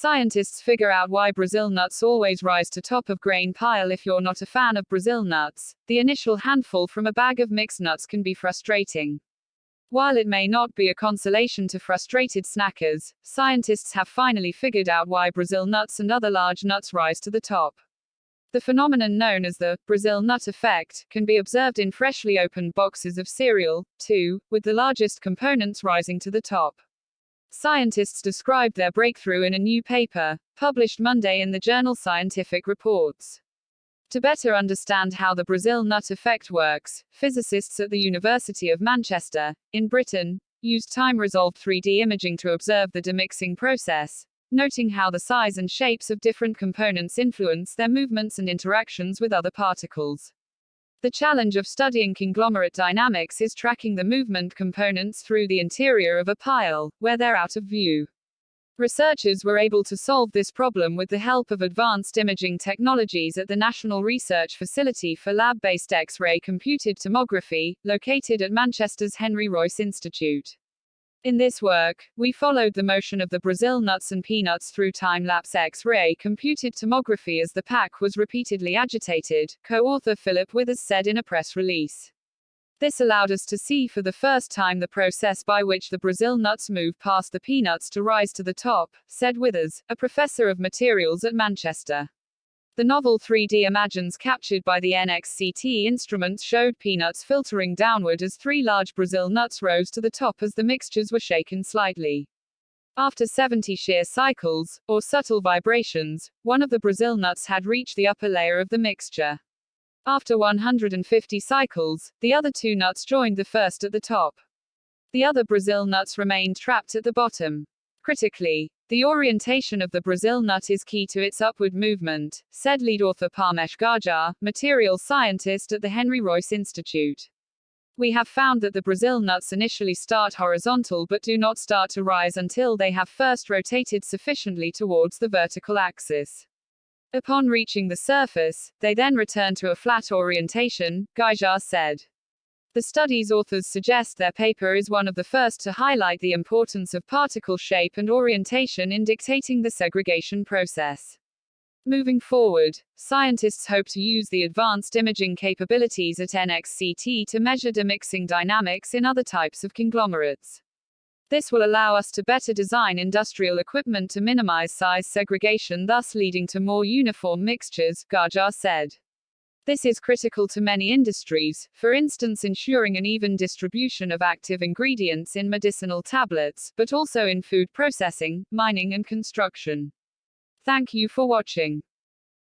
Scientists figure out why Brazil nuts always rise to top of grain pile. If you're not a fan of Brazil nuts, the initial handful from a bag of mixed nuts can be frustrating. While it may not be a consolation to frustrated snackers, scientists have finally figured out why Brazil nuts and other large nuts rise to the top. The phenomenon known as the Brazil nut effect can be observed in freshly opened boxes of cereal, too, with the largest components rising to the top. Scientists described their breakthrough in a new paper, published Monday in the journal Scientific Reports. To better understand how the Brazil nut effect works, physicists at the University of Manchester, in Britain, used time-resolved 3D imaging to observe the demixing process, noting how the size and shapes of different components influence their movements and interactions with other particles. The challenge of studying conglomerate dynamics is tracking the movement components through the interior of a pile, where they're out of view. Researchers were able to solve this problem with the help of advanced imaging technologies at the National Research Facility for Lab-Based X-ray Computed Tomography, located at Manchester's Henry Royce Institute. In this work, we followed the motion of the Brazil nuts and peanuts through time-lapse X-ray computed tomography as the pack was repeatedly agitated, co-author Philip Withers said in a press release. This allowed us to see for the first time the process by which the Brazil nuts move past the peanuts to rise to the top, said Withers, a professor of materials at Manchester. The novel 3D images captured by the NXCT instruments showed peanuts filtering downward as three large Brazil nuts rose to the top as the mixtures were shaken slightly. After 70 shear cycles, or subtle vibrations, one of the Brazil nuts had reached the upper layer of the mixture. After 150 cycles, the other two nuts joined the first at the top. The other Brazil nuts remained trapped at the bottom. Critically, the orientation of the Brazil nut is key to its upward movement, said lead author Parmesh Garjar, materials scientist at the Henry Royce Institute. We have found that the Brazil nuts initially start horizontal but do not start to rise until they have first rotated sufficiently towards the vertical axis. Upon reaching the surface, they then return to a flat orientation, Garjar said. The study's authors suggest their paper is one of the first to highlight the importance of particle shape and orientation in dictating the segregation process. Moving forward, scientists hope to use the advanced imaging capabilities at NXCT to measure demixing dynamics in other types of conglomerates. This will allow us to better design industrial equipment to minimize size segregation, thus leading to more uniform mixtures, Garjar said. This is critical to many industries, for instance ensuring an even distribution of active ingredients in medicinal tablets, but also in food processing, mining and construction. Thank you for watching.